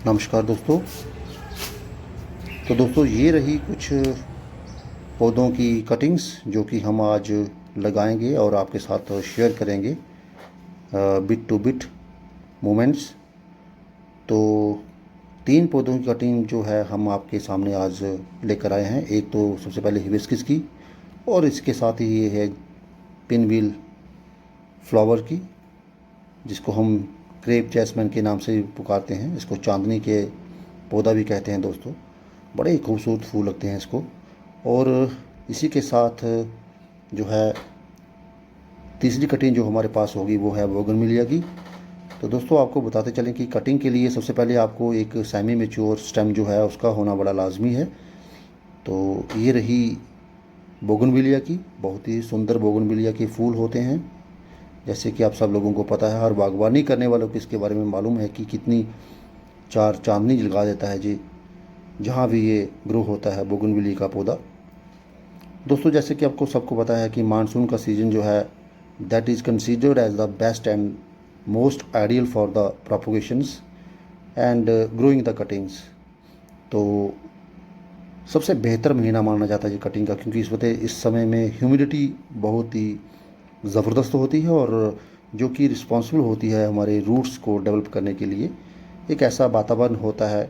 नमस्कार दोस्तों। तो दोस्तों ये रही कुछ पौधों की कटिंग्स जो कि हम आज लगाएंगे और आपके साथ शेयर करेंगे बिट टू बिट मोमेंट्स। तो 3 पौधों की कटिंग जो है हम आपके सामने आज लेकर आए हैं। एक तो सबसे पहले हिबिस्कस की और इसके साथ ही ये है पिनव्हील फ्लावर की, जिसको हम क्रेप जैस्मिन के नाम से पुकारते हैं। इसको चांदनी के पौधा भी कहते हैं दोस्तों। बड़े ही खूबसूरत फूल लगते हैं इसको। और इसी के साथ जो है तीसरी कटिंग जो हमारे पास होगी वो है बोगनविलिया की। तो दोस्तों आपको बताते चलें कि कटिंग के लिए सबसे पहले आपको एक सेमी मैच्योर स्टेम जो है उसका होना बड़ा लाजमी है। तो ये रही बोगनविलिया की, बहुत ही सुंदर बोगनविलिया के फूल होते हैं। जैसे कि आप सब लोगों को पता है, हर बागवानी करने वालों को इसके बारे में मालूम है कि कितनी चार चांदनी लगा देता है जी जहाँ भी ये ग्रो होता है बोगनविलिया का पौधा। दोस्तों जैसे कि आपको सबको पता है कि मानसून का सीज़न जो है that is considered as the best and most ideal for the propagations and growing the cuttings. तो सबसे बेहतर महीना माना जाता है ये कटिंग का, क्योंकि इस समय में ह्यूमिडिटी बहुत ही ज़बरदस्त होती है और जो कि रिस्पॉन्सिबल होती है हमारे रूट्स को डेवलप करने के लिए। एक ऐसा वातावरण होता है।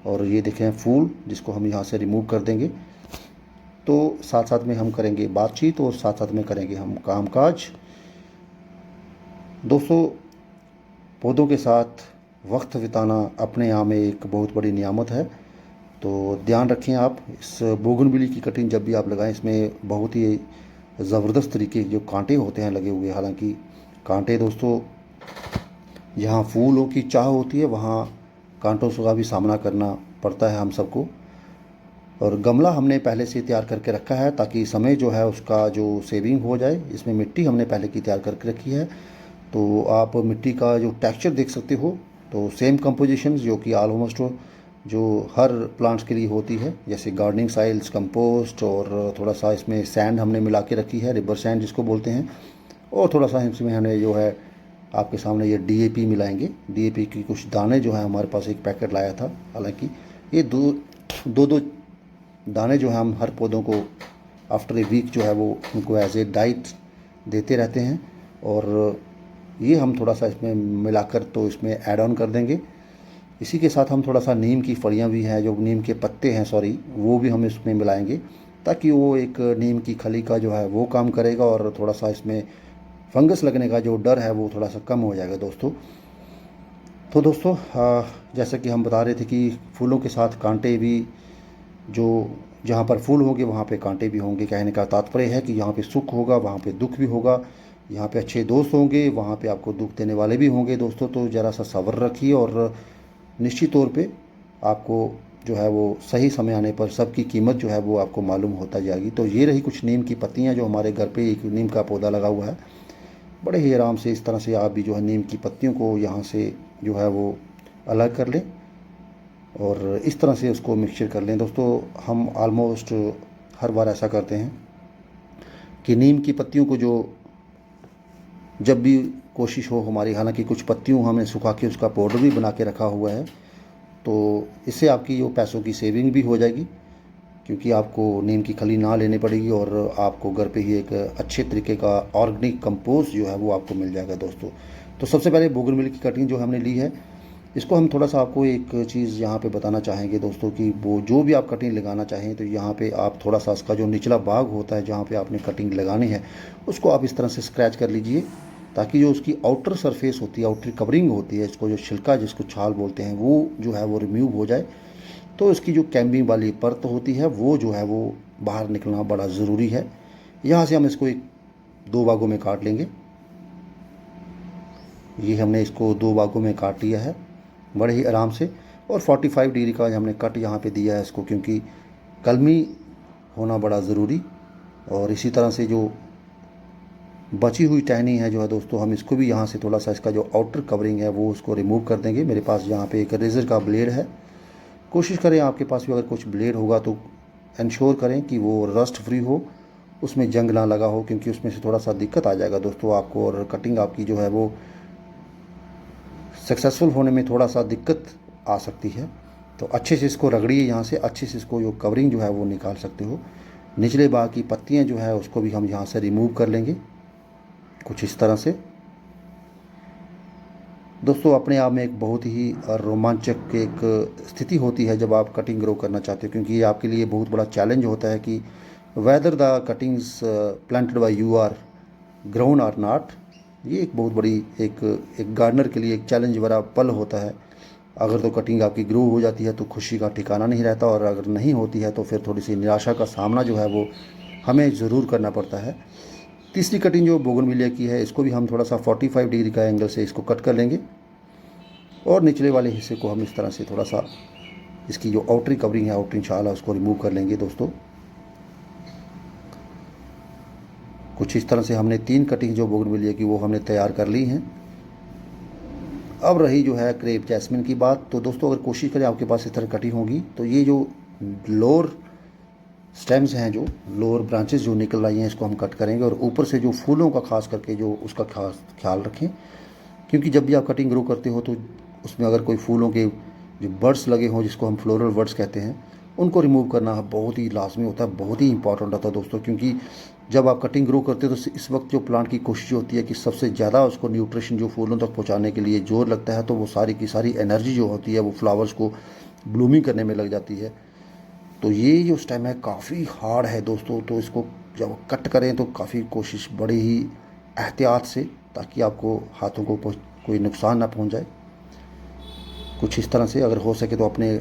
और ये देखें फूल जिसको हम यहाँ से रिमूव कर देंगे। तो साथ साथ में हम करेंगे बातचीत और साथ साथ में करेंगे हम कामकाज। दोस्तों पौधों के साथ वक्त बिताना अपने आप में एक बहुत बड़ी नियामत है। तो ध्यान रखें आप इस बोगनविलिया की कटिंग जब भी आप लगाएं, इसमें बहुत ही ज़बरदस्त तरीके के जो कांटे होते हैं लगे हुए। हालांकि कांटे दोस्तों जहाँ फूलों की चाह होती है वहाँ कांटों का भी सामना करना पड़ता है हम सबको। और गमला हमने पहले से तैयार करके रखा है ताकि समय जो है उसका जो सेविंग हो जाए। इसमें मिट्टी हमने पहले की तैयार करके रखी है। तो आप मिट्टी का जो टेक्सचर देख सकते हो, तो सेम कंपोजिशन जो कि ऑलमोस्ट जो हर प्लांट्स के लिए होती है, जैसे गार्डनिंग साइल्स, कंपोस्ट और थोड़ा सा इसमें सैंड हमने मिला के रखी है, रिवर सैंड जिसको बोलते हैं। और थोड़ा सा इसमें हमने जो है आपके सामने ये डीएपी मिलाएंगे। डीएपी की कुछ दाने जो है हमारे पास एक पैकेट लाया था। हालांकि ये दो दाने जो है हम हर पौधों को आफ्टर ए वीक जो है वो उनको एज ए डाइट देते रहते हैं। और ये हम थोड़ा सा इसमें मिलाकर तो इसमें ऐड ऑन कर देंगे। इसी के साथ हम थोड़ा सा नीम की फलियां भी हैं, जो नीम के पत्ते हैं सॉरी, वो भी हम इसमें मिलाएंगे ताकि वो एक नीम की खली का जो है वो काम करेगा और थोड़ा सा इसमें फंगस लगने का जो डर है वो थोड़ा सा कम हो जाएगा दोस्तों। तो दोस्तों जैसा कि हम बता रहे थे कि फूलों के साथ कांटे भी, जो जहाँ पर फूल होंगे वहाँ पे कांटे भी होंगे। कहने का तात्पर्य है कि यहाँ पे सुख होगा वहाँ पे दुख भी होगा। यहाँ पे अच्छे दोस्त होंगे वहाँ पे आपको दुख देने वाले भी होंगे दोस्तों। तो ज़रा सा सब्र रखिए और निश्चित तौर पे आपको जो है वो सही समय आने पर सबकी कीमत जो है वो आपको मालूम होता जाएगी। तो ये रही कुछ नीम की पत्तियाँ जो हमारे घर पे एक नीम का पौधा लगा हुआ है। बड़े ही आराम से इस तरह से आप भी जो है नीम की पत्तियों को यहाँ से जो है वो अलग कर लें और इस तरह से उसको मिक्सचर कर लें। दोस्तों हम ऑलमोस्ट हर बार ऐसा करते हैं कि नीम की पत्तियों को जो जब भी कोशिश हो हमारी, हालांकि कुछ पत्तियों हमने सुखा के उसका पाउडर भी बना के रखा हुआ है, तो इससे आपकी जो पैसों की सेविंग भी हो जाएगी, क्योंकि आपको नीम की खली ना लेनी पड़ेगी और आपको घर पे ही एक अच्छे तरीके का ऑर्गेनिक कंपोस्ट जो है वो आपको मिल जाएगा दोस्तों। तो सबसे पहले बोगनविलिया की कटिंग जो हमने ली है, इसको हम थोड़ा सा आपको एक चीज़ यहाँ पे बताना चाहेंगे दोस्तों कि वो जो भी आप कटिंग लगाना चाहें तो यहाँ पे आप थोड़ा सा इसका जो निचला भाग होता है जहाँ पे आपने कटिंग लगानी है उसको आप इस तरह से स्क्रैच कर लीजिए, ताकि जो उसकी आउटर सरफेस होती है, आउटर कवरिंग होती है, इसको जो छिलका जिसको छाल बोलते हैं, वो जो है वो रिमूव हो जाए। तो इसकी जो कैम्बिंग वाली परत होती है वो जो है वो बाहर निकलना बड़ा ज़रूरी है। यहाँ से हम इसको एक 2 भागों में काट लेंगे। ये हमने इसको 2 भागों में काट लिया है बड़े ही आराम से। और 45 डिग्री का हमने कट यहाँ पे दिया है इसको, क्योंकि कलमी होना बड़ा ज़रूरी। और इसी तरह से जो बची हुई टहनी है जो है दोस्तों, हम इसको भी यहाँ से थोड़ा सा इसका जो आउटर कवरिंग है वो उसको रिमूव कर देंगे। मेरे पास यहाँ पे एक रेज़र का ब्लेड है। कोशिश करें आपके पास भी अगर कुछ ब्लेड होगा तो इंश्योर करें कि वो रस्ट फ्री हो, उसमें जंग ना लगा हो, क्योंकि उसमें से थोड़ा सा दिक्कत आ जाएगा दोस्तों आपको, और कटिंग आपकी जो है वो सक्सेसफुल होने में थोड़ा सा दिक्कत आ सकती है। तो अच्छे से इसको रगड़िए, यहाँ से अच्छे से इसको जो कवरिंग जो है वो निकाल सकते हो। निचले भाग की पत्तियाँ जो है उसको भी हम यहाँ से रिमूव कर लेंगे कुछ इस तरह से। दोस्तों अपने आप में एक बहुत ही रोमांचक एक स्थिति होती है जब आप कटिंग ग्रो करना चाहते हो, क्योंकि ये आपके लिए बहुत बड़ा चैलेंज होता है कि whether the cuttings planted by you are grown or not. ये एक बहुत बड़ी एक गार्डनर के लिए एक चैलेंज भरा पल होता है। अगर तो कटिंग आपकी ग्रो हो जाती है तो खुशी का ठिकाना नहीं रहता, और अगर नहीं होती है तो फिर थोड़ी सी निराशा का सामना जो है वो हमें ज़रूर करना पड़ता है। तीसरी कटिंग जो बोगनविलिया की है, इसको भी हम थोड़ा सा 45 डिग्री का एंगल से इसको कट कर लेंगे, और निचले वाले हिस्से को हम इस तरह से थोड़ा सा इसकी जो आउटरी कवरिंग है, आउटरी छाल है, उसको रिमूव कर लेंगे दोस्तों। कुछ इस तरह से हमने 3 कटिंग जो बोगनविलिया की वो हमने तैयार कर ली हैं। अब रही जो है क्रेप जैस्मिन की बात, तो दोस्तों अगर कोशिश करें आपके पास इस तरह कटिंग होगी तो ये जो लोअर स्टेम्स हैं, जो लोअर ब्रांचेस जो निकल रही हैं, इसको हम कट करेंगे, और ऊपर से जो फूलों का खास करके जो उसका खास ख्याल रखें, क्योंकि जब भी आप कटिंग ग्रो करते हो तो उसमें अगर कोई फूलों के जो बर्ड्स लगे हों, जिसको हम फ्लोरल बर्ड्स कहते हैं, उनको रिमूव करना बहुत ही लाजमी होता है, बहुत ही इंपॉर्टेंट होता है दोस्तों। क्योंकि जब आप कटिंग ग्रो करते हो तो इस वक्त जो प्लांट की कोशिश होती है कि सबसे ज़्यादा उसको न्यूट्रिशन जो फूलों तक पहुंचाने के लिए जोर लगता है, तो वो सारी की सारी एनर्जी जो होती है वो फ्लावर्स को ब्लूमिंग करने में लग जाती है। तो ये जो स्टेम है काफ़ी हार्ड है दोस्तों, तो इसको जब कट करें तो काफ़ी कोशिश बड़ी ही एहतियात से, ताकि आपको हाथों को कोई नुकसान ना पहुंच जाए। कुछ इस तरह से, अगर हो सके तो अपने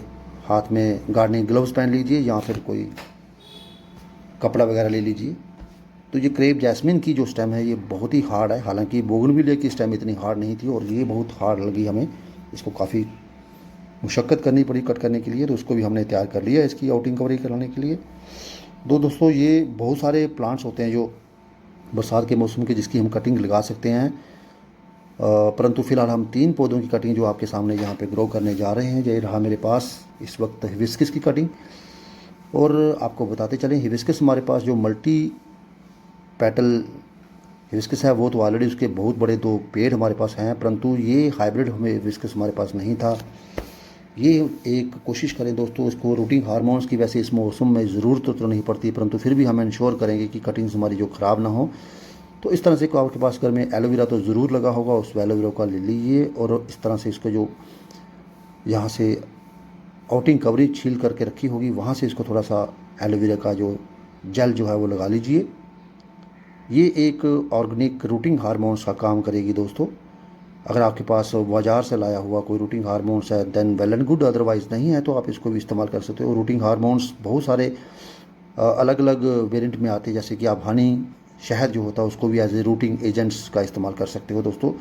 हाथ में गार्डनिंग ग्लव्स पहन लीजिए या फिर कोई कपड़ा वगैरह ले लीजिए। तो ये क्रेप जैस्मिन की जो स्टेम है ये बहुत ही हार्ड है, हालांकि बोगनविलिया की स्टेम इतनी हार्ड नहीं थी, और ये बहुत हार्ड लगी हमें, इसको काफ़ी मुशक्क़त करनी पड़ी कट करने के लिए। तो उसको भी हमने तैयार कर लिया इसकी आउटिंग कवरिंग कराने के लिए। दोस्तों ये बहुत सारे प्लांट्स होते हैं जो बरसात के मौसम के, जिसकी हम कटिंग लगा सकते हैं, परंतु फ़िलहाल हम 3 पौधों की कटिंग जो आपके सामने यहाँ पे ग्रो करने जा रहे हैं। ये रहा मेरे पास इस वक्त हिबिस्कस की कटिंग, और आपको बताते चलें हिबिस्कस हमारे पास जो मल्टी पेटल हिबिस्कस है वो तो ऑलरेडी उसके बहुत बड़े 2 पेड़ हमारे पास हैं, परंतु ये हाइब्रिड हमें हिबिस्कस हमारे पास नहीं था। ये एक कोशिश करें दोस्तों, इसको रूटिंग हार्मोन्स की वैसे इस मौसम में ज़रूरत तो नहीं पड़ती, परंतु फिर भी हम इंश्योर करेंगे कि कटिंग्स हमारी जो ख़राब ना हो। तो इस तरह से आपके पास घर में एलोवेरा तो ज़रूर लगा होगा, उस एलोवेरा का ले लीजिए, और इस तरह से इसको जो यहाँ से आउटिंग कवरेज छील करके रखी होगी वहाँ से इसको थोड़ा सा एलोवेरा का जो जेल जो है वो लगा लीजिए। ये एक ऑर्गेनिक रूटिंग हार्मोन्स का काम करेगी दोस्तों। अगर आपके पास बाज़ार से लाया हुआ कोई रूटिंग हार्मोन्स है then well and good, otherwise नहीं है तो आप इसको भी इस्तेमाल कर सकते हो। रूटिंग हार्मोन्स बहुत सारे अलग अलग वेरिएंट में आते हैं, जैसे कि आप हनी शहद जो होता है उसको भी एज ए रूटिंग एजेंट्स का इस्तेमाल कर सकते हो दोस्तों।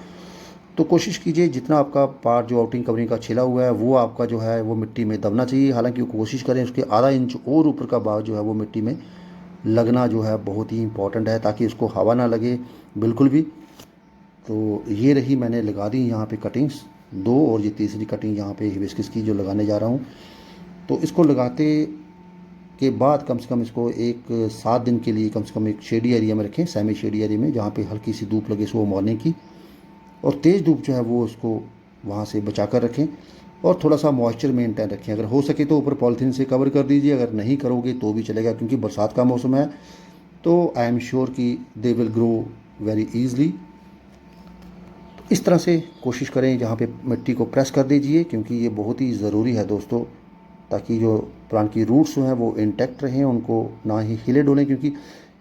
तो कोशिश कीजिए जितना आपका पार्ट जो आउटिंग कवरिंग का छिला हुआ है वो आपका जो है वो मिट्टी में दबना चाहिए। हालांकि कोशिश करें उसके आधा इंच और ऊपर का भाग जो है वो मिट्टी में लगना जो है बहुत ही इंपॉर्टेंट है, ताकि उसको हवा ना लगे बिल्कुल भी। तो ये रही, मैंने लगा दी यहाँ पे कटिंग्स 2, और ये तीसरी कटिंग यहाँ पे हिबिस्कस की जो लगाने जा रहा हूँ। तो इसको लगाते के बाद कम से कम इसको 7 दिन के लिए कम से कम एक शेडी एरिया में रखें, सेमी शेडी एरिया में, जहाँ पे हल्की सी धूप लगे सुबह मॉर्निंग की, और तेज़ धूप जो है वो उसको वहाँ से बचा कर रखें, और थोड़ा सा मॉइस्चर मेंटेन रखें। अगर हो सके तो ऊपर पॉलीथीन से कवर कर दीजिए, अगर नहीं करोगे तो भी चलेगा, क्योंकि बरसात का मौसम है तो आई एम श्योर कि they will grow very easily. इस तरह से कोशिश करें, जहाँ पे मिट्टी को प्रेस कर दीजिए, क्योंकि ये बहुत ही ज़रूरी है दोस्तों, ताकि जो प्लांट की रूट्स हैं वो इंटैक्ट रहें, उनको ना ही हिले डोलें, क्योंकि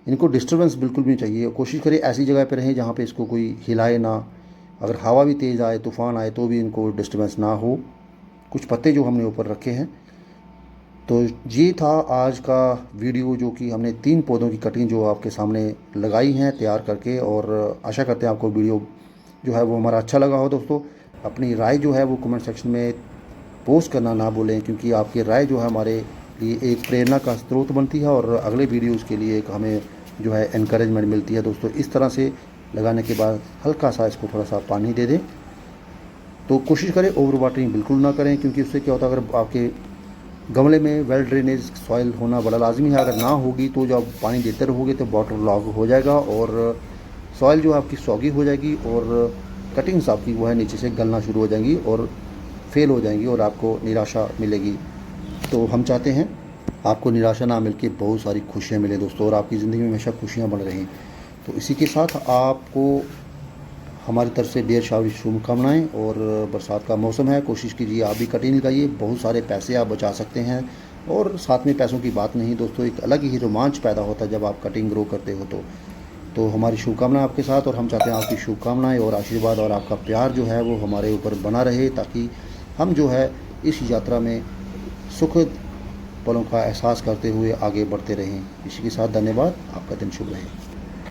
इनको डिस्टर्बेंस बिल्कुल भी नहीं चाहिए। कोशिश करें ऐसी जगह पर रहें जहाँ पे इसको कोई हिलाए ना, अगर हवा भी तेज़ आए, तूफ़ान आए तो भी इनको डिस्टर्बेंस ना हो। कुछ पत्ते जो हमने ऊपर रखे हैं। तो ये था आज का वीडियो, जो कि हमने 3 पौधों की कटिंग जो आपके सामने लगाई हैं तैयार करके, और आशा करते हैं आपको वीडियो जो है वो हमारा अच्छा लगा हो दोस्तों। अपनी राय जो है वो कमेंट सेक्शन में पोस्ट करना ना भूलें, क्योंकि आपकी राय जो है हमारे लिए एक प्रेरणा का स्रोत बनती है, और अगले वीडियोज़ के लिए एक हमें जो है इनकरेजमेंट मिलती है दोस्तों। इस तरह से लगाने के बाद हल्का सा इसको थोड़ा सा पानी दे दें। तो कोशिश करें ओवर वाटरिंग बिल्कुल ना करें, क्योंकि उससे क्या होता है, अगर आपके गमले में वेल ड्रेनेज सॉइल होना बड़ा लाजमी है, अगर ना होगी तो जब पानी देते रहोगे तो वाटर लॉग हो जाएगा, और सॉइल जो आपकी सॉगी हो जाएगी, और कटिंग्स आपकी वो है नीचे से गलना शुरू हो जाएंगी, और फेल हो जाएंगी और आपको निराशा मिलेगी। तो हम चाहते हैं आपको निराशा ना मिल के बहुत सारी खुशियाँ मिले दोस्तों, और आपकी ज़िंदगी में हमेशा खुशियाँ बन रहें। तो इसी के साथ आपको हमारी तरफ से ढेर सारी शुभकामनाएँ। और बरसात का मौसम है, कोशिश कीजिए आप भी कटिंग लगाइए, बहुत सारे पैसे आप बचा सकते हैं। और साथ में पैसों की बात नहीं दोस्तों, एक अलग ही रोमांच पैदा होता है जब आप कटिंग ग्रो करते हो। तो हमारी शुभकामनाएं आपके साथ, और हम चाहते हैं आपकी शुभकामनाएं और आशीर्वाद और आपका प्यार जो है वो हमारे ऊपर बना रहे, ताकि हम जो है इस यात्रा में सुखद पलों का एहसास करते हुए आगे बढ़ते रहें। इसी के साथ धन्यवाद, आपका दिन शुभ रहे।